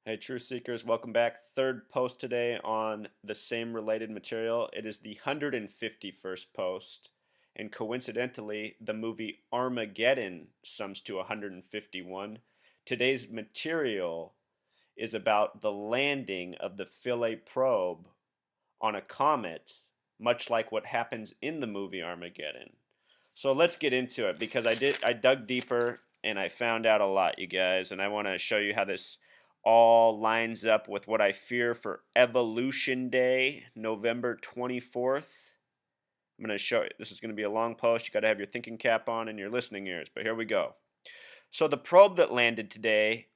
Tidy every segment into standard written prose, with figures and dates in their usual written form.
Hey, Truth Seekers, welcome back. Third post today on the same related material. It is the 151st post, and coincidentally, the movie Armageddon sums to 151. Today's material is about the landing of the Philae probe on a comet, much like what happens in the movie Armageddon. So let's get into it because I dug deeper and I found out a lot, you guys, and I want to show you how this all lines up with what I fear for Evolution Day, November 24th. I'm going to show you. This is going to be a long post. You got to have your thinking cap on and your listening ears, but here we go. So the probe that landed today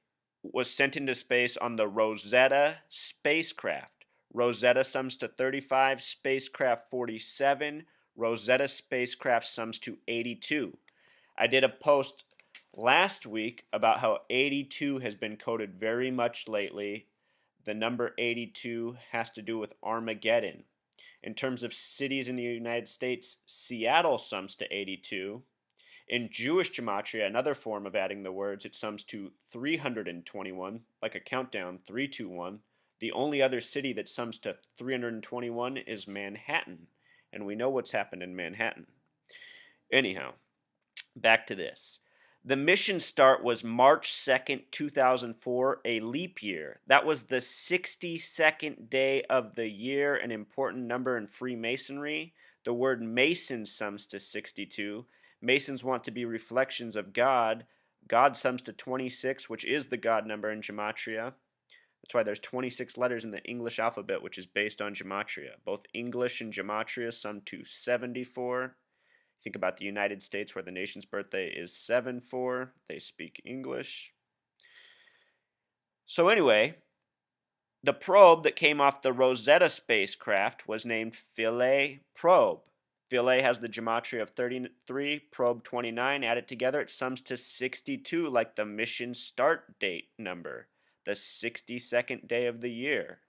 was sent into space on the Rosetta spacecraft. Rosetta sums to 35, spacecraft 47. Rosetta spacecraft sums to 82. I did a post last week about how 82 has been coded very much lately. The number 82 has to do with Armageddon. In terms of cities in the United States, Seattle sums to 82. In Jewish gematria, another form of adding the words, it sums to 321, like a countdown, 321. The only other city that sums to 321 is Manhattan, and we know what's happened in Manhattan. Anyhow, back to this. The mission start was March 2nd, 2004, a leap year. That was the 62nd day of the year, an important number in Freemasonry. The word Mason sums to 62. Masons want to be reflections of God. God sums to 26, which is the God number in gematria. That's why there's 26 letters in the English alphabet, which is based on gematria. Both English and gematria sum to 74. Think about the United States, where the nation's birthday is 7-4. They speak English. So anyway, the probe that came off the Rosetta spacecraft was named Philae probe. Philae has the gematria of 33, probe 29. Add it together, it sums to 62, like the mission start date number, the 62nd day of the year.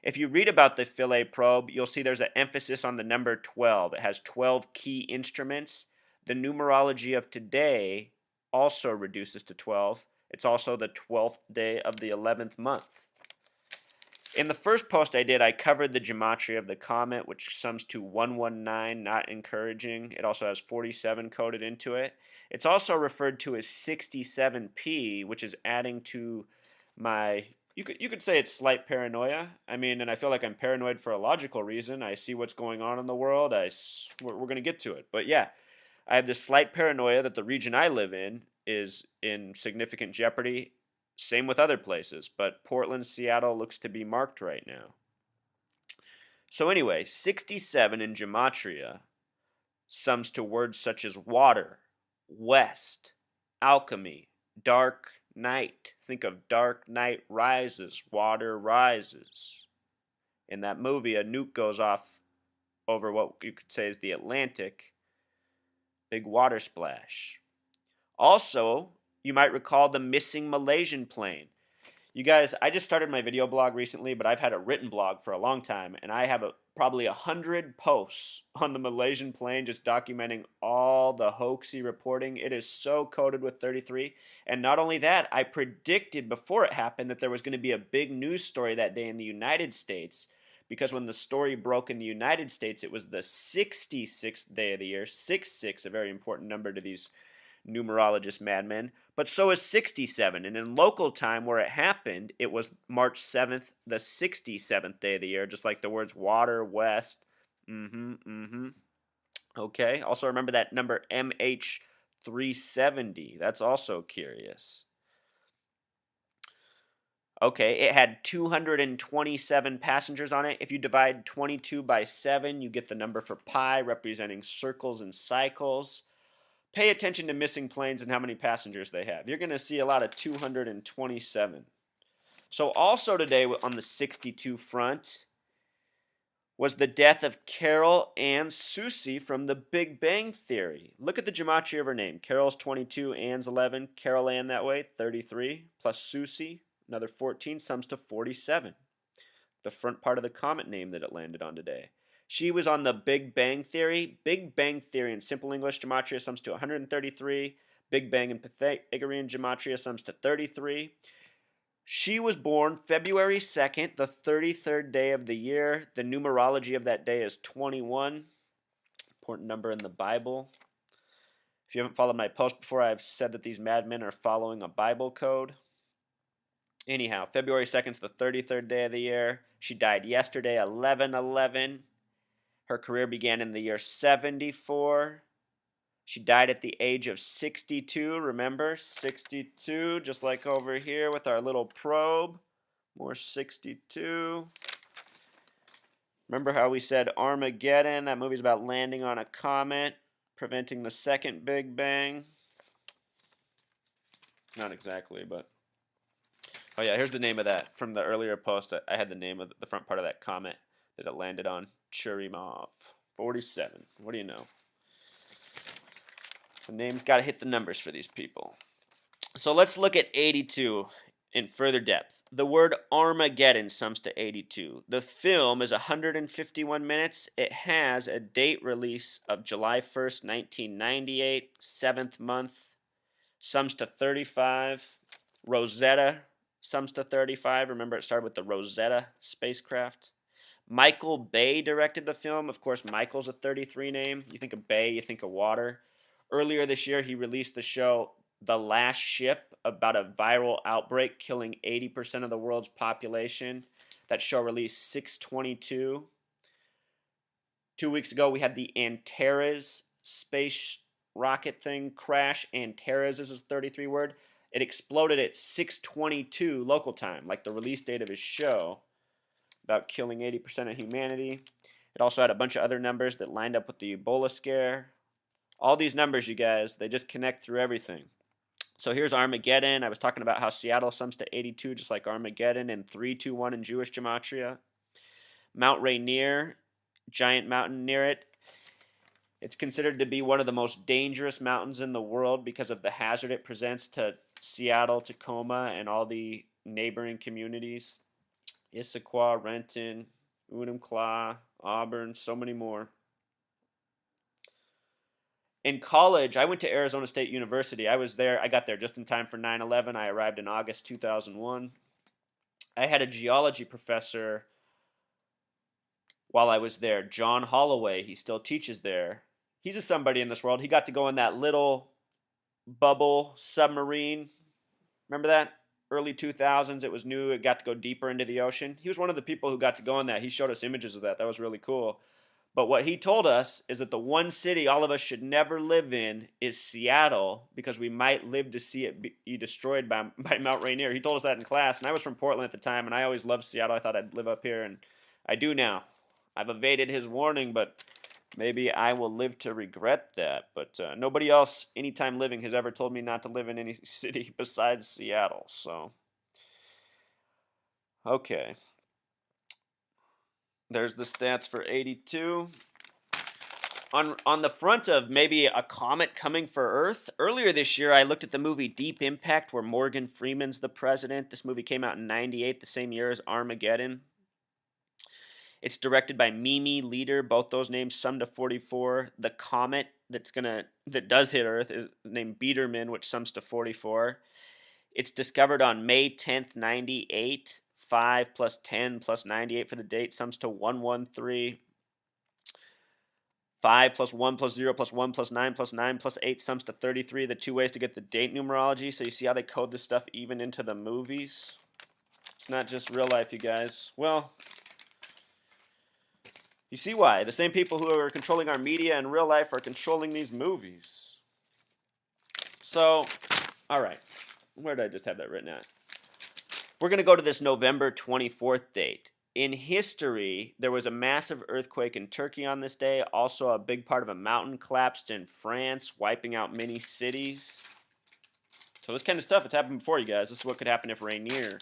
If you read about the Philae probe, you'll see there's an emphasis on the number 12. It has 12 key instruments. The numerology of today also reduces to 12. It's also the 12th day of the 11th month. In the first post I did, I covered the gematria of the comet, which sums to 119, not encouraging. It also has 47 coded into it. It's also referred to as 67P, which is adding to my, you could say it's slight paranoia. I mean, and I feel like I'm paranoid for a logical reason. I see what's going on in the world. We're going to get to it. But yeah, I have this slight paranoia that the region I live in is in significant jeopardy. Same with other places, but Portland, Seattle looks to be marked right now. So anyway, 67 in gematria sums to words such as water, west, alchemy, dark night. Think of Dark Knight Rises, water rises. In that movie, a nuke goes off over what you could say is the Atlantic. Big water splash. Also, you might recall the missing Malaysian plane. You guys, I just started my video blog recently, but I've had a written blog for a long time, and I have probably 100 posts on the Malaysian plane just documenting all the hoaxy reporting. It is so coded with 33. And not only that, I predicted before it happened that there was going to be a big news story that day in the United States, because when the story broke in the United States, it was the 66th day of the year. 66, a very important number to these numerologist madmen, but so is 67. And in local time where it happened, it was March 7th, the 67th day of the year, just like the words water, west. Okay, also remember that number MH370. That's also curious. Okay, it had 227 passengers on it. If you divide 22 by 7, you get the number for pi, representing circles and cycles. Pay attention to missing planes and how many passengers they have. You're going to see a lot of 227. So also today on the 62 front was the death of Carol Ann Susie from the Big Bang Theory. Look at the gematria of her name. Carol's 22, Ann's 11, Carol Ann that way, 33, plus Susie, another 14, sums to 47. The front part of the comet name that it landed on today. She was on the Big Bang Theory. Big Bang Theory in simple English gematria sums to 133. Big Bang in Pythagorean gematria sums to 33. She was born February 2nd, the 33rd day of the year. The numerology of that day is 21. Important number in the Bible. If you haven't followed my post before, I've said that these madmen are following a Bible code. Anyhow, February 2nd is the 33rd day of the year. She died yesterday, 11/11. Her career began in the year 74. She died at the age of 62. Remember, 62, just like over here with our little probe. More 62. Remember how we said Armageddon? That movie's about landing on a comet, preventing the second Big Bang. Not exactly, but... Oh yeah, here's the name of that. From the earlier post, I had the name of the front part of that comet that it landed on. Churyumov. 47. What do you know? The name's got to hit the numbers for these people. So let's look at 82 in further depth. The word Armageddon sums to 82. The film is 151 minutes. It has a date release of July 1st, 1998, 7th month. Sums to 35. Rosetta sums to 35. Remember, it started with the Rosetta spacecraft. Michael Bay directed the film. Of course, Michael's a 33 name. You think of Bay, you think of water. Earlier this year, he released the show The Last Ship, about a viral outbreak killing 80% of the world's population. That show released 6/22. 2 weeks ago, we had the Antares space rocket thing crash. Antares is a 33 word. It exploded at 6/22 local time, like the release date of his show, about killing 80% of humanity. It also had a bunch of other numbers that lined up with the Ebola scare. All these numbers, you guys, they just connect through everything. So here's Armageddon. I was talking about how Seattle sums to 82, just like Armageddon, and 321 in Jewish gematria. Mount Rainier, giant mountain near it. It's considered to be one of the most dangerous mountains in the world because of the hazard it presents to Seattle, Tacoma, and all the neighboring communities. Issaquah, Renton, Enumclaw, Auburn, so many more. In college, I went to Arizona State University. I got there just in time for 9/11. I arrived in August 2001. I had a geology professor while I was there, John Holloway. He still teaches there. He's a somebody in this world. He got to go in that little bubble submarine. Remember that? Early 2000s, it was new. It got to go deeper into the ocean. He was one of the people who got to go in that. He showed us images of that. That was really cool. But what he told us is that the one city all of us should never live in is Seattle, because we might live to see it be destroyed by Mount Rainier. He told us that in class, and I was from Portland at the time, and I always loved Seattle. I thought I'd live up here, and I do now. I've evaded his warning, but maybe I will live to regret that. But nobody else, anytime living, has ever told me not to live in any city besides Seattle. So, okay. There's the stats for 82. On the front of maybe a comet coming for Earth, earlier this year I looked at the movie Deep Impact, where Morgan Freeman's the president. This movie came out in 98, the same year as Armageddon. It's directed by Mimi Leader. Both those names sum to 44. The comet that does hit Earth is named Biedermann, which sums to 44. It's discovered on May 10th, 98. 5 plus 10 plus 98 for the date sums to 113. 5 plus 1 plus 0 plus 1 plus 9 plus 9 plus 8 sums to 33. The two ways to get the date numerology. So you see how they code this stuff even into the movies? It's not just real life, you guys. Well, you see why. The same people who are controlling our media in real life are controlling these movies. So, all right. Where did I just have that written at? We're going to go to this November 24th date. In history, there was a massive earthquake in Turkey on this day. Also, a big part of a mountain collapsed in France, wiping out many cities. So this kind of stuff, it's happened before, you guys. This is what could happen if Rainier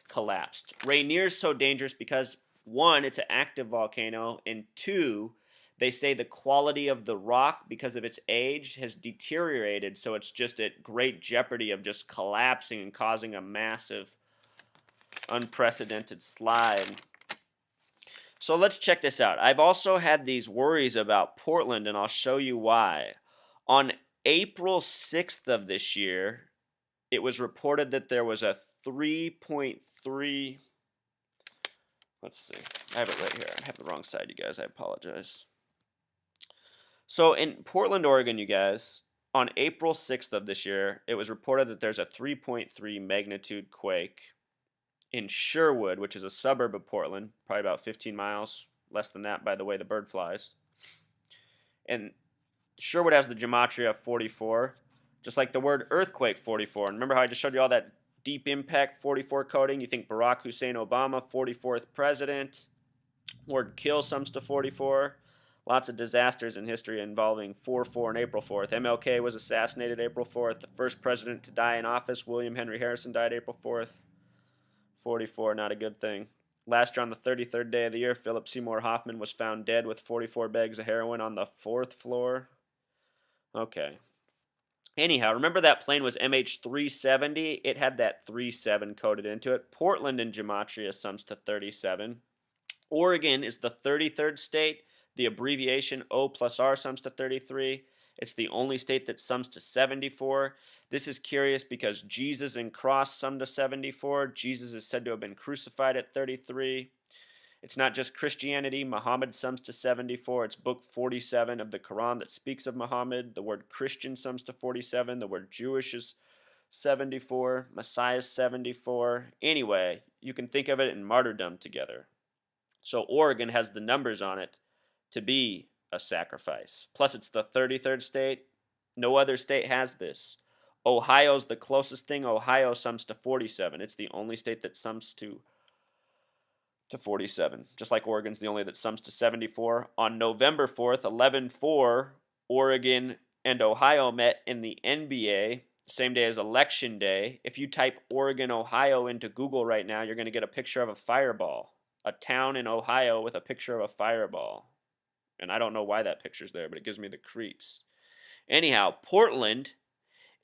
collapsed. Rainier is so dangerous because, one, it's an active volcano, and two, they say the quality of the rock, because of its age, has deteriorated, so it's just at great jeopardy of just collapsing and causing a massive, unprecedented slide. So let's check this out. I've also had these worries about Portland, and I'll show you why. On April 6th of this year, it was reported that there was a 3.3. Let's see. I have it right here. I have the wrong side, you guys. I apologize. So in Portland, Oregon, you guys, on April 6th of this year, it was reported that there's a 3.3 magnitude quake in Sherwood, which is a suburb of Portland, probably about 15 miles, less than that by the way the bird flies. And Sherwood has the gematria of 44, just like the word earthquake 44. And remember how I just showed you all that deep impact 44 coding? You think Barack Hussein Obama, 44th president. Word kill sums to 44. Lots of disasters in history involving 4-4 and April 4th. MLK was assassinated April 4th. The first president to die in office, William Henry Harrison, died April 4th. 44, not a good thing. Last year on the 33rd day of the year, Philip Seymour Hoffman was found dead with 44 bags of heroin on the 4th floor. Okay. Anyhow, remember that plane was MH370? It had that 37 coded into it. Portland in gematria sums to 37. Oregon is the 33rd state. The abbreviation O plus R sums to 33. It's the only state that sums to 74. This is curious because Jesus and cross sum to 74. Jesus is said to have been crucified at 33. It's not just Christianity. Muhammad sums to 74. It's book 47 of the Quran that speaks of Muhammad. The word Christian sums to 47. The word Jewish is 74. Messiah is 74. Anyway, you can think of it in martyrdom together. So Oregon has the numbers on it to be a sacrifice. Plus, it's the 33rd state. No other state has this. Ohio's the closest thing. Ohio sums to 47. It's the only state that sums to 47. Just like Oregon's the only that sums to 74. On November 4th, 11-4, Oregon and Ohio met in the NBA, same day as Election Day. If you type Oregon, Ohio into Google right now, you're going to get a picture of a fireball. A town in Ohio with a picture of a fireball. And I don't know why that picture's there, but it gives me the creeps. Anyhow, Portland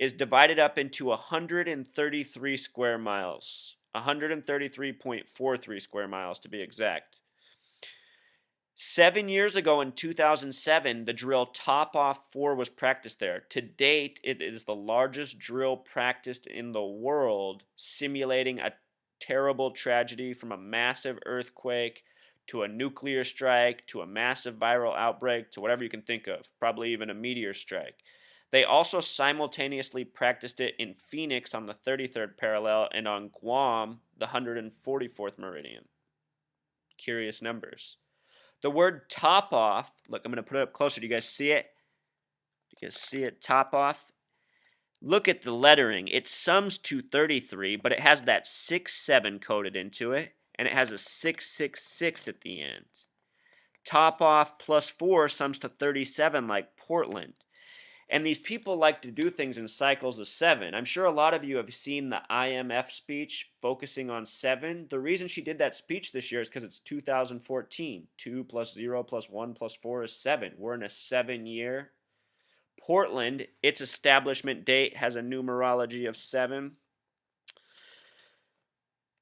is divided up into 133 square miles. 133.43 square miles to be exact. 7 years ago in 2007, the drill Top Off 4 was practiced there. To date, it is the largest drill practiced in the world, simulating a terrible tragedy from a massive earthquake to a nuclear strike to a massive viral outbreak to whatever you can think of, probably even a meteor strike. They also simultaneously practiced it in Phoenix on the 33rd parallel and on Guam, the 144th meridian. Curious numbers. The word top off, look, I'm going to put it up closer. Do you guys see it? Do you guys see it? Top off. Look at the lettering. It sums to 33, but it has that 6-7 coded into it, and it has a 666 at the end. Top off plus 4 sums to 37 like Portland. And these people like to do things in cycles of 7. I'm sure a lot of you have seen the IMF speech focusing on 7. The reason she did that speech this year is because it's 2014. 2 plus 0 plus 1 plus 4 is 7. We're in a 7-year. Portland, its establishment date has a numerology of 7.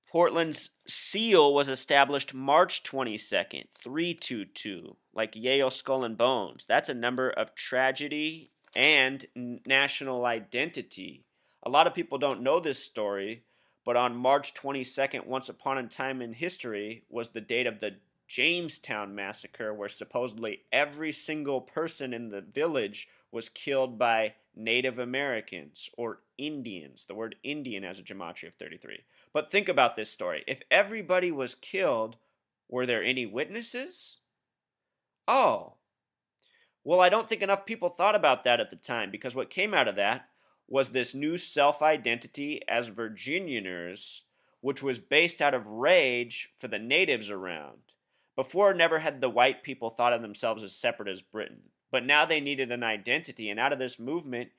Portland's seal was established March 22nd, 322, like Yale Skull and Bones. That's a number of tragedy and national identity. A lot of people don't know this story, but on March 22nd, once upon a time in history, was the date of the Jamestown massacre, where supposedly every single person in the village was killed by Native Americans or Indians. The word Indian has a gematria of 33. But think about this story. If everybody was killed, were there any witnesses? Oh. Well, I don't think enough people thought about that at the time, because what came out of that was this new self-identity as Virginianers, which was based out of rage for the natives around. Before, never had the white people thought of themselves as separate as Britain. But now they needed an identity, and out of this movement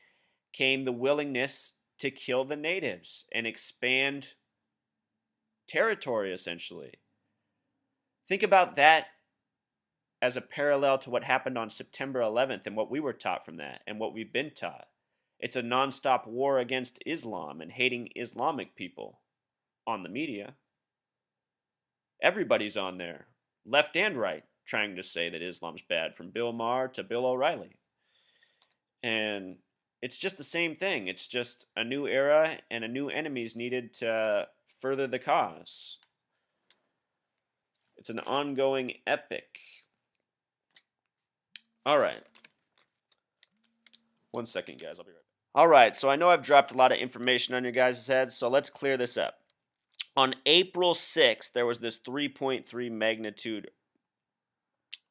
came the willingness to kill the natives and expand territory, essentially. Think about that as a parallel to what happened on September 11th and what we were taught from that and what we've been taught. It's a nonstop war against Islam and hating Islamic people on the media. Everybody's on there, left and right, trying to say that Islam's bad, from Bill Maher to Bill O'Reilly. And it's just the same thing. It's just a new era and a new enemies needed to further the cause. It's an ongoing epic. All right. 1 second, guys. I'll be right back. All right. So I know I've dropped a lot of information on your guys' heads, so let's clear this up. On April 6th, there was this 3.3 magnitude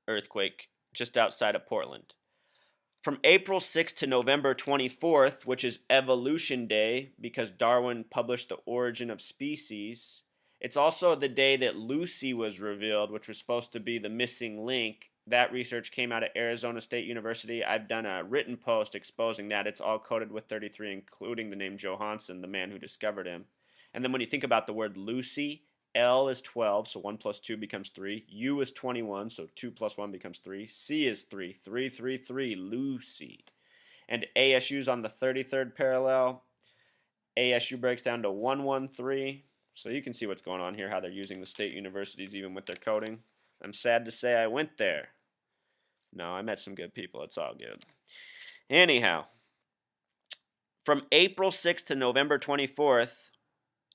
earthquake just outside of Portland. From April 6th to November 24th, which is Evolution Day because Darwin published The Origin of Species, it's also the day that Lucy was revealed, which was supposed to be the missing link. That research came out of Arizona State University. I've done a written post exposing that. It's all coded with 33, including the name Johansen, the man who discovered him. And then when you think about the word Lucy, L is 12, so 1 plus 2 becomes 3. U is 21, so 2 plus 1 becomes 3. C is 3, 3, 3, 3, Lucy. And ASU's on the 33rd parallel. ASU breaks down to 113. So you can see what's going on here, how they're using the state universities even with their coding. I'm sad to say I went there. No, I met some good people. It's all good. Anyhow, from April 6th to November 24th,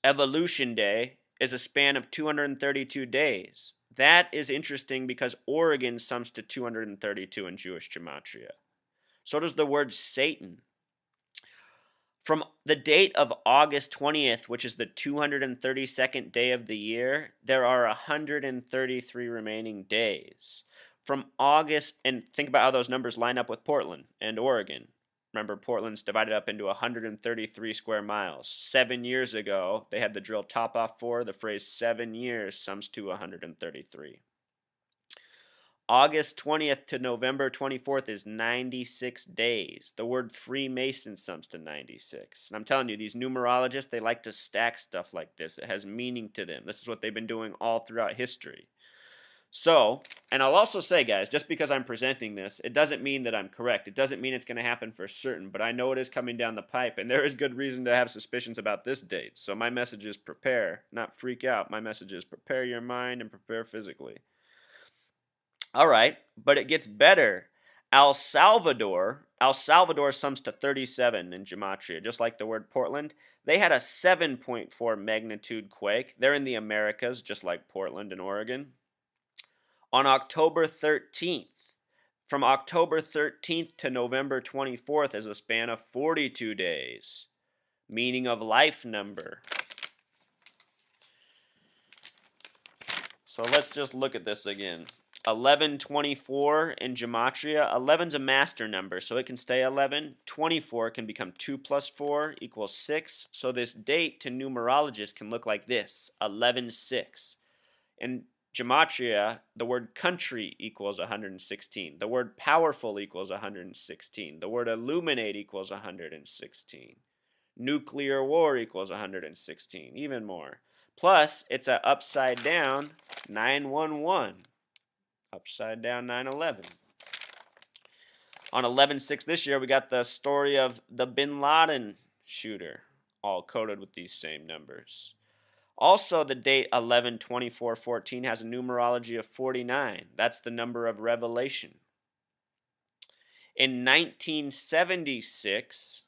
Evolution Day is a span of 232 days. That is interesting because Oregon sums to 232 in Jewish gematria. So does the word Satan. From the date of August 20th, which is the 232nd day of the year, there are 133 remaining days. From August, and think about how those numbers line up with Portland and Oregon. Remember, Portland's divided up into 133 square miles. 7 years ago, they had the drill top off for. The phrase 7 years sums to 133. August 20th to November 24th is 96 days. The word Freemason sums to 96. And I'm telling you, these numerologists, they like to stack stuff like this. It has meaning to them. This is what they've been doing all throughout history. So, and I'll also say, guys, just because I'm presenting this, it doesn't mean that I'm correct. It doesn't mean it's going to happen for certain, but I know it is coming down the pipe, and there is good reason to have suspicions about this date. So my message is prepare, not freak out. My message is prepare your mind and prepare physically. All right, but it gets better. El Salvador sums to 37 in gematria, just like the word Portland. They had a 7.4 magnitude quake. They're in the Americas, just like Portland and Oregon. On October 13th, from October 13th to November 24th is a span of 42 days. Meaning of life number. So let's just look at this again. 1124 in gematria. 11's a master number, so it can stay 11. 24 can become 2 plus 4 equals 6. So this date to numerologists can look like this, 11-6. In gematria, the word country equals 116. The word powerful equals 116. The word illuminate equals 116. Nuclear war equals 116. Even more. Plus, it's an upside down 911. Upside down 9/11. On 11/6 this year, we got the story of the Bin Laden shooter, all coded with these same numbers. Also, the date 11/24/14 has a numerology of 49. That's the number of revelation. In 1976,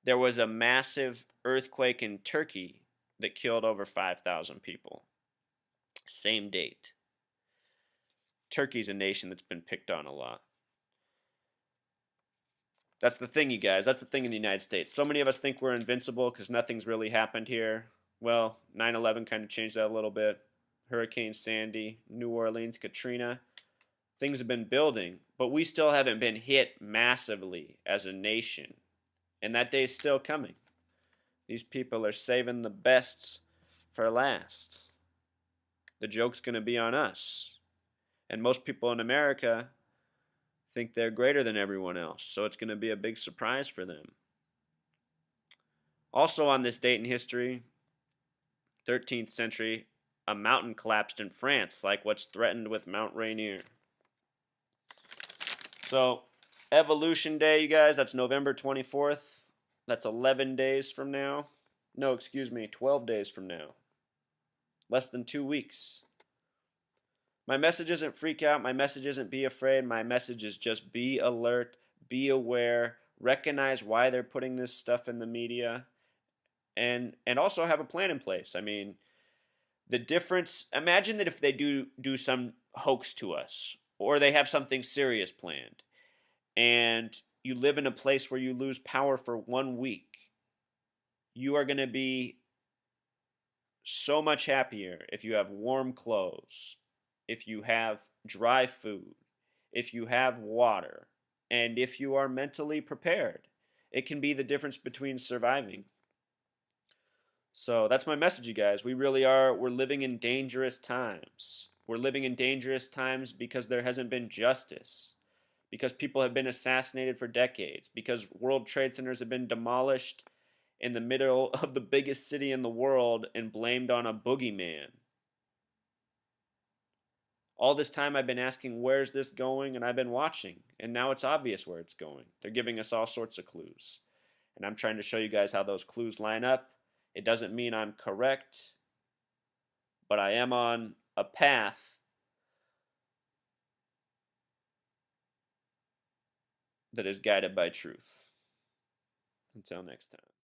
there was a massive earthquake in Turkey that killed over 5,000 people. Same date. Turkey's a nation that's been picked on a lot. That's the thing, you guys. That's the thing in the United States. So many of us think we're invincible because nothing's really happened here. Well, 9/11 kind of changed that a little bit. Hurricane Sandy, New Orleans, Katrina. Things have been building, but we still haven't been hit massively as a nation. And that day is still coming. These people are saving the best for last. The joke's going to be on us. And most people in America think they're greater than everyone else, so it's going to be a big surprise for them. Also on this date in history, 13th century, a mountain collapsed in France, like what's threatened with Mount Rainier. So, Evolution Day, you guys, that's November 24th. That's 11 days from now. No, excuse me, 12 days from now. Less than 2 weeks. My message isn't freak out. My message isn't be afraid. My message is just be alert, be aware, recognize why they're putting this stuff in the media, and also have a plan in place. I mean, the difference, imagine that if they do some hoax to us, or they have something serious planned, and you live in a place where you lose power for 1 week, you are going to be so much happier if you have warm clothes, if you have dry food, if you have water, and if you are mentally prepared. It can be the difference between surviving. So that's my message, you guys. We really are, we're living in dangerous times. We're living in dangerous times because there hasn't been justice, because people have been assassinated for decades, because World Trade Centers have been demolished in the middle of the biggest city in the world and blamed on a boogeyman. All this time I've been asking, where's this going? And I've been watching, and now it's obvious where it's going. They're giving us all sorts of clues. And I'm trying to show you guys how those clues line up. It doesn't mean I'm correct, but I am on a path that is guided by truth. Until next time.